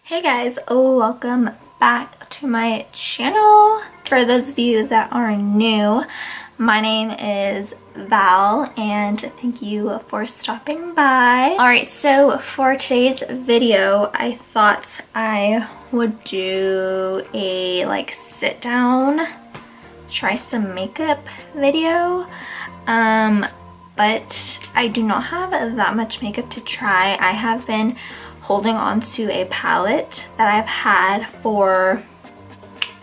Hey guys, welcome back to my channel. For those of you that are new, my name is Val and thank you for stopping by. Alright, so for today's video, I thought I would do a sit down, try some makeup video. But I do not have that much makeup to try. I have been holding on to a palette that I've had for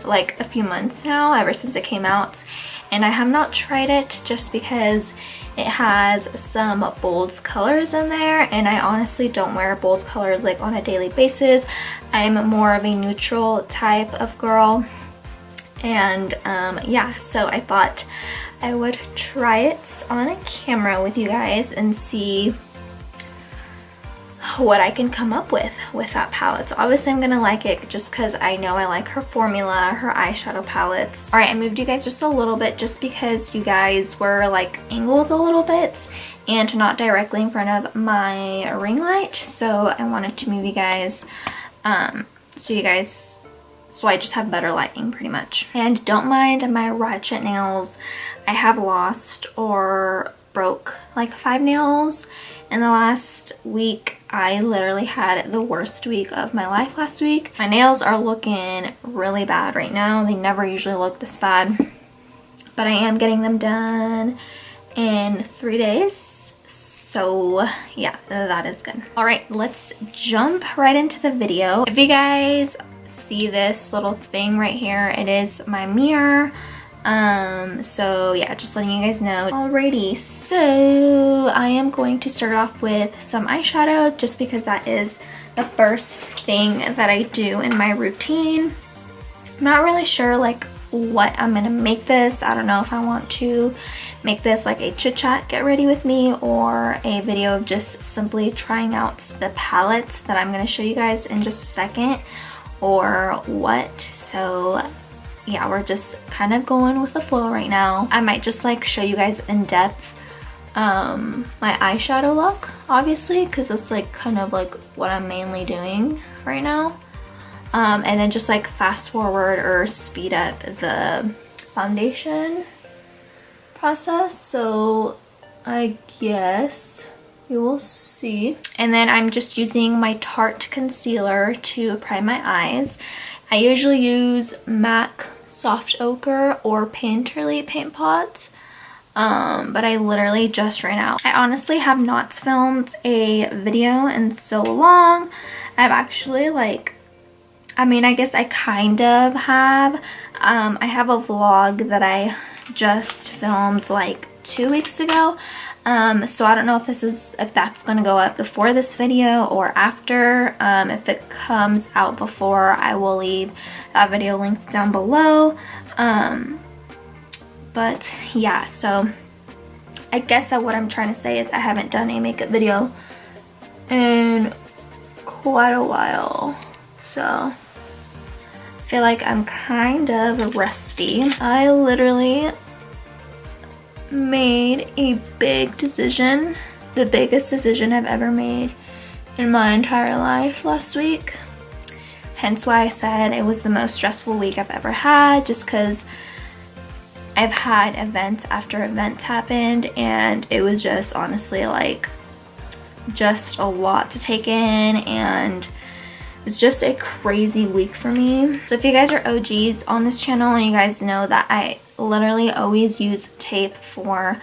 a few months now, ever since it came out, and I have not tried it just because it has some bold colors in there, and I honestly don't wear bold colors on a daily basis. I'm more of a neutral type of girl, and yeah, so I thought I would try it on a camera with you guys and see what I can come up with that palette. So obviously I'm gonna like it just because I know I like her formula, her eyeshadow palettes. Alright, I moved you guys just a little bit just because you guys were angled a little bit and not directly in front of my ring light, so I wanted to move you guys so I just have better lighting pretty much. And don't mind my ratchet nails. I have lost or broke 5 nails in the last week. I literally had the worst week of my life last week. My nails are looking really bad right now. They never usually look this bad, but I am getting them done in 3 days. So yeah, that is good. All right, let's jump right into the video. If you guys see this little thing right here, it is my mirror. So yeah, just letting you guys know. Alrighty, so I am going to start off with some eyeshadow just because that is the first thing that I do in my routine. I'm not really sure what I'm gonna make this. I don't know if I want to make this a chit chat get ready with me or a video of just simply trying out the palettes that I'm gonna show you guys in just a second, or what. So yeah, we're just kind of going with the flow right now. I might just show you guys in depth my eyeshadow look, obviously, because it's kind of what I'm mainly doing right now, and then just fast forward or speed up the foundation process. So I guess we will see. And then I'm just using my Tarte concealer to prime my eyes. I usually use MAC Soft Ochre or Painterly paint pots, but I literally just ran out. I honestly have not filmed a video in so long. I've actually I guess I kind of have. I have a vlog that I just filmed 2 weeks ago. So I don't know if that's going to go up before this video or after. If it comes out before, I will leave that video linked down below. But yeah, so I guess that what I'm trying to say is I haven't done a makeup video in quite a while, so I feel like I'm kind of rusty. I literally made a big decision, the biggest decision I've ever made in my entire life last week. Hence why I said it was the most stressful week I've ever had, just because I've had events after events happened, and it was just honestly just a lot to take in, and it's just a crazy week for me. So if you guys are OGs on this channel, you guys know that I literally always use tape for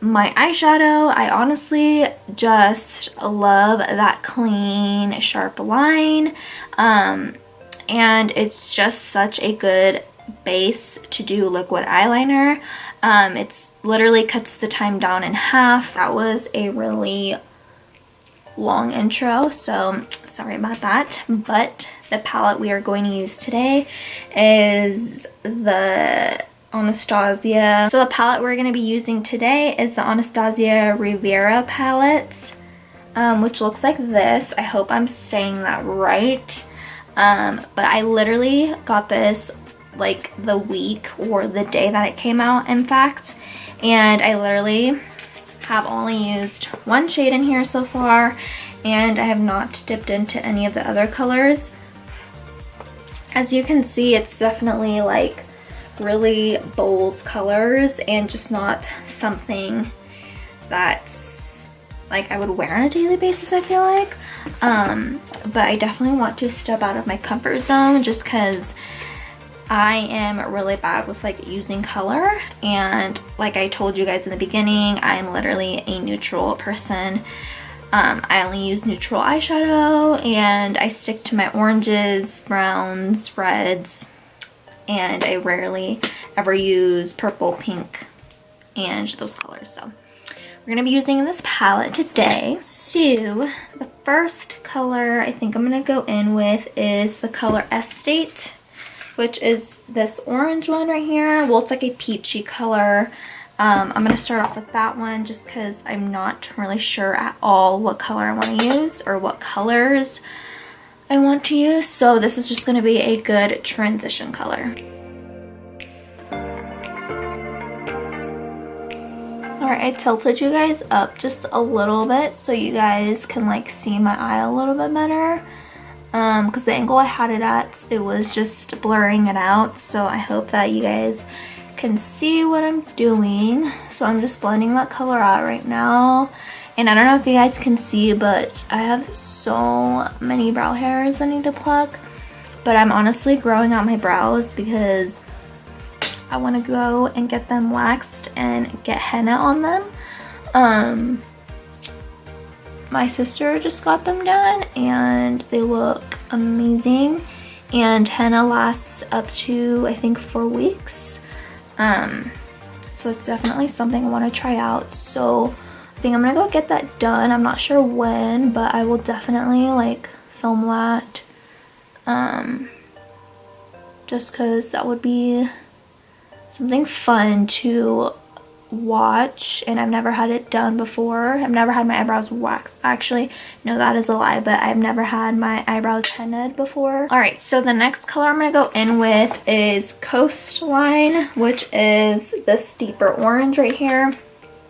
my eyeshadow. I honestly just love that clean, sharp line, and it's just such a good base to do liquid eyeliner. It's literally cuts the time down in half. That was a really long intro, so sorry about that. But the palette we are going to use today is the Anastasia. So the palette we're going to be using today is the Anastasia Riviera palette, which looks like this. I hope I'm saying that right. But I literally got this the week or the day that it came out, in fact, and I literally have only used one shade in here so far, and I have not dipped into any of the other colors. As you can see, it's definitely like really bold colors and just not something that's like I would wear on a daily basis, I feel like. But I definitely want to step out of my comfort zone just because I am really bad with like using color, and like I told you guys in the beginning, I'm literally a neutral person. I only use neutral eyeshadow and I stick to my oranges, browns, reds, and I rarely ever use purple, pink, and those colors. So we're gonna be using this palette today. So the first color I think I'm gonna go in with is the color Estate, which is this orange one right here. Well, it's like a peachy color. I'm gonna start off with that one just because I'm not really sure at all what color I want to use or what colors I want to use. So this is just gonna be a good transition color. Alright, I tilted you guys up just a little bit so you guys can like see my eye a little bit better. Because the angle I had it at, it was just blurring it out. So I hope that you guys can see what I'm doing. So I'm just blending that color out right now. And I don't know if you guys can see, but I have so many brow hairs I need to pluck. But I'm honestly growing out my brows because I want to go and get them waxed and get henna on them. My sister just got them done and they look amazing, and henna lasts up to I think 4 weeks. So it's definitely something I want to try out. So I think I'm gonna go get that done. I'm not sure when, but I will definitely like film that, just because that would be something fun to watch, and I've never had it done before. I've never had my eyebrows waxed. Actually, no, that is a lie, but I've never had my eyebrows hennaed before. Alright, so the next color I'm going to go in with is Coastline, which is this deeper orange right here.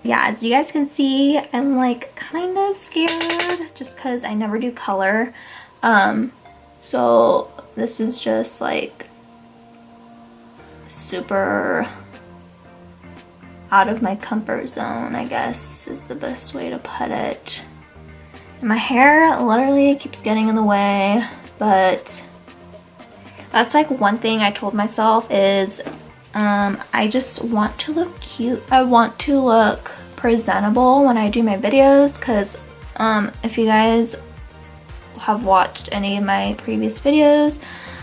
Yeah, as you guys can see, I'm like kind of scared just because I never do color. So this is just like super out of my comfort zone, I guess is the best way to put it. And my hair literally keeps getting in the way, but that's like one thing I told myself is I just want to look cute. I want to look presentable when I do my videos, because if you guys have watched any of my previous videos,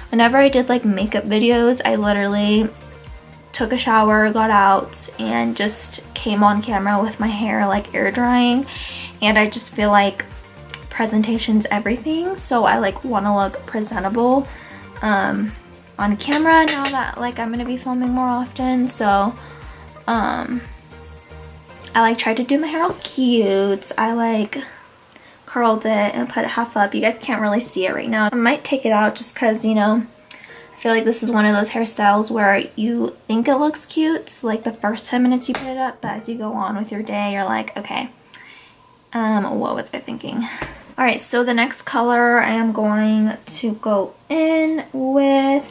whenever I did like makeup videos, I literally took a shower, got out, and just came on camera with my hair like air drying, and I just feel like presentation's everything, so I like want to look presentable on camera now that like I'm gonna be filming more often. So I like tried to do my hair all cute. I like curled it and put it half up. You guys can't really see it right now. I might take it out just because, you know, I feel like this is one of those hairstyles where you think it looks cute, so like the first 10 minutes you put it up, but as you go on with your day, you're like, okay, what was I thinking? Alright, so the next color I am going to go in with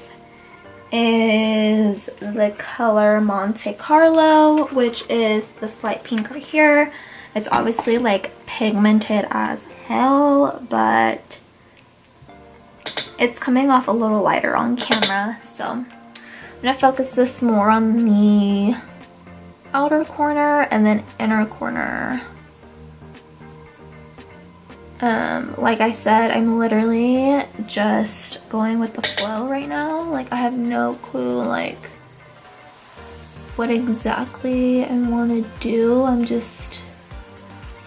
is the color Monte Carlo, which is this light pink right here. It's obviously like pigmented as hell, but it's coming off a little lighter on camera, so I'm gonna focus this more on the outer corner and then inner corner. Like I said, I'm literally just going with the flow right now. Like I have no clue like what exactly I want to do. I'm just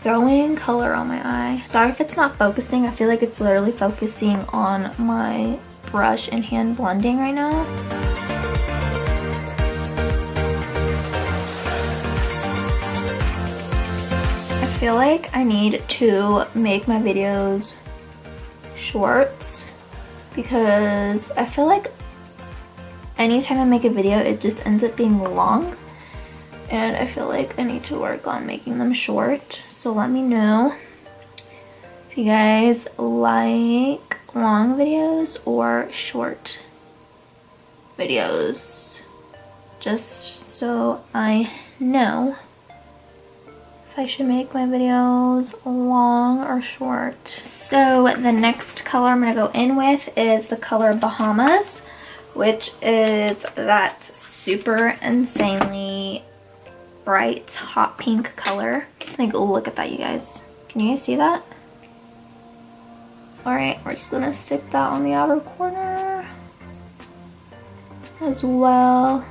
throwing color on my eye. Sorry if it's not focusing. I feel like it's literally focusing on my brush and hand blending right now. I feel like I need to make my videos short because I feel like anytime I make a video it just ends up being long, and I feel like I need to work on making them short. So let me know if you guys like long videos or short videos, just so I know if I should make my videos long or short. So the next color I'm gonna go in with is the color Bahamas, which is that super insanely bright hot pink color. Like, look at that, you guys. Can you guys see that? All right, we're just gonna stick that on the outer corner as well.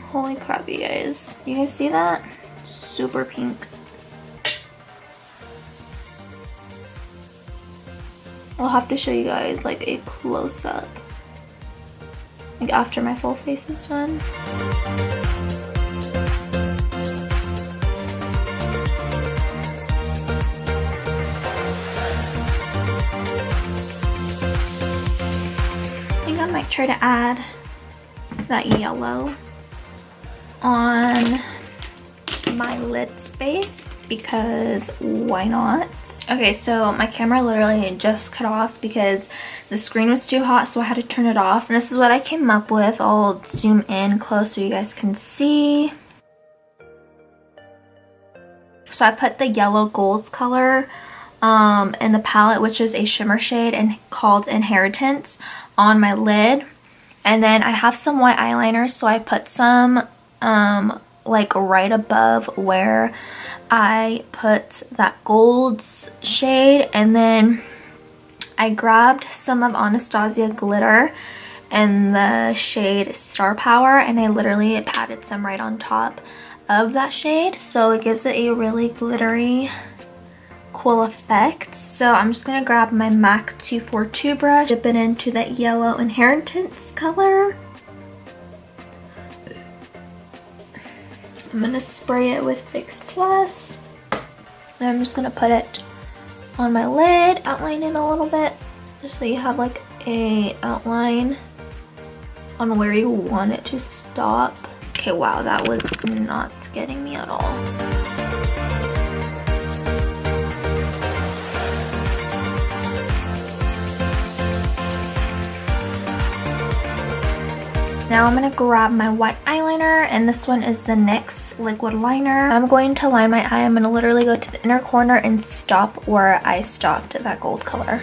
Holy crap, you guys. You guys see that? Super pink. I'll have to show you guys like a close-up, like after my full face is done. I think I might try to add that yellow on my lid space, because why not? Okay, so my camera literally just cut off because the screen was too hot, so I had to turn it off. And this is what I came up with. I'll zoom in close so you guys can see. So I put the yellow golds color in the palette, which is a shimmer shade and called Inheritance, on my lid. And then I have some white eyeliner, so I put some like right above where I put that golds shade. And then I grabbed some of Anastasia glitter in the shade Star Power, and I literally patted some right on top of that shade, so it gives it a really glittery cool effect. So I'm just gonna grab my MAC 242 brush, dip it into that yellow Inheritance color. I'm gonna spray it with Fix Plus. Then I'm just gonna put it on my lid, outline it a little bit, just so you have like a outline on where you want it to stop. Okay, wow, that was not getting me at all. Now I'm going to grab my white eyeliner, and this one is the NYX liquid liner. I'm going to line my eye. I'm going to literally go to the inner corner and stop where I stopped that gold color.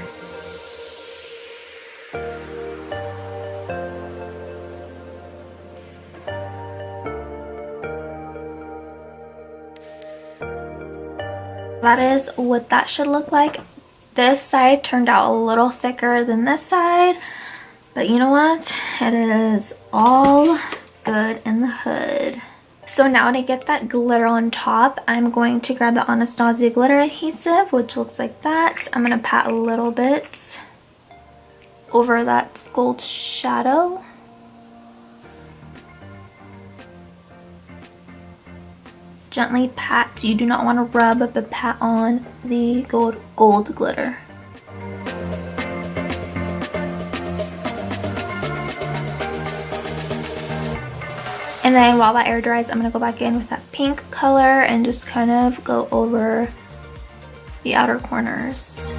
That is what that should look like. This side turned out a little thicker than this side. But you know what? It is all good in the hood. So now to get that glitter on top, I'm going to grab the Anastasia glitter adhesive, which looks like that. I'm going to pat a little bit over that gold shadow. Gently pat. You do not want to rub, but pat on the gold glitter. And then while that air dries, I'm going to go back in with that pink color and just kind of go over the outer corners.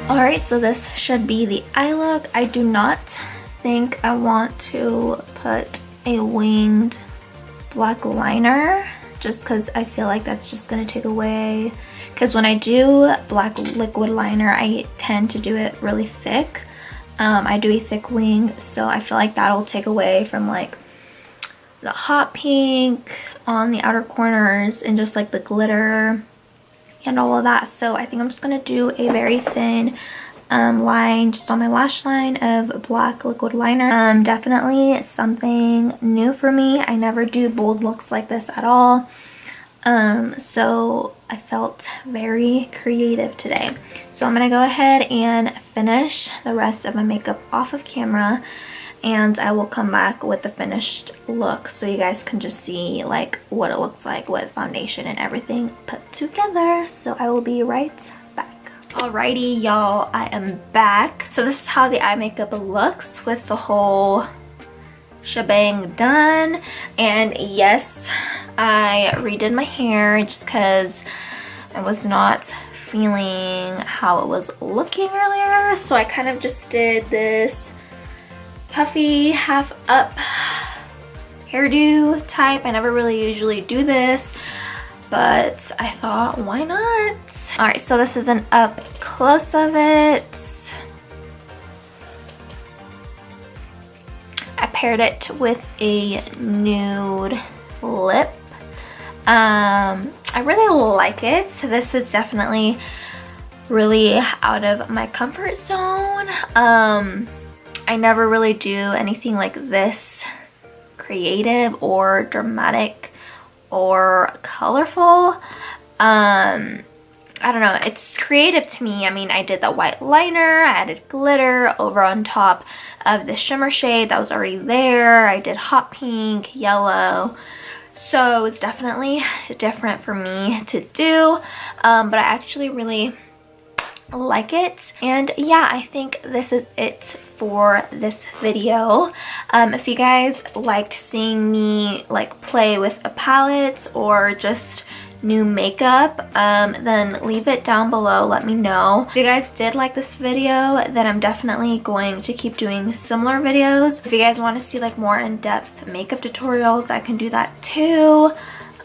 Alright, so this should be the eye look. I do not think I want to put a winged black liner, just because I feel like that's just going to take away, because when I do black liquid liner, I tend to do it really thick. I do a thick wing, so I feel like that'll take away from like the hot pink on the outer corners and just like the glitter and all of that. So I think I'm just going to do a very thin line just on my lash line of black liquid liner. Definitely something new for me. I never do bold looks like this at all. So I felt very creative today. So I'm going to go ahead and finish the rest of my makeup off of camera, and I will come back with the finished look so you guys can just see like what it looks like with foundation and everything put together. So I will be right back. Alrighty, y'all, I am back. So this is how the eye makeup looks with the whole shebang done. And yes, I redid my hair just because I was not feeling how it was looking earlier. So I kind of just did this puffy half up hairdo type. I never really usually do this, but I thought, why not? All right, so this is an up close of it. I paired it with a nude lip. I really like it. So this is definitely really out of my comfort zone. I never really do anything like this creative or dramatic or colorful. I don't know, it's creative to me. I mean, I did the white liner, I added glitter over on top of the shimmer shade that was already there. I did hot pink, yellow. So it's definitely different for me to do, but I actually really like it. And yeah, I think this is it for this video. If you guys liked seeing me like play with a palette or just new makeup, then leave it down below, let me know. If you guys did like this video, then I'm definitely going to keep doing similar videos. If you guys want to see like more in-depth makeup tutorials, I can do that too.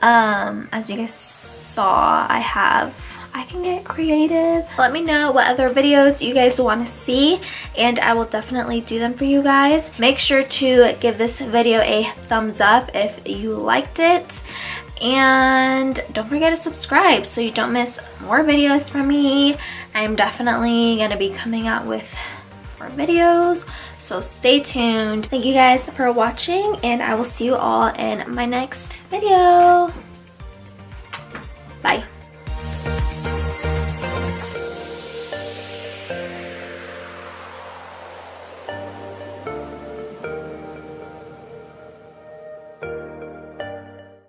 As you guys saw, I can get creative. Let me know what other videos you guys want to see, and I will definitely do them for you guys. Make sure to give this video a thumbs up if you liked it, and don't forget to subscribe so you don't miss more videos from me. I'm definitely gonna be coming out with more videos, so stay tuned. Thank you guys for watching, and I will see you all in my next video.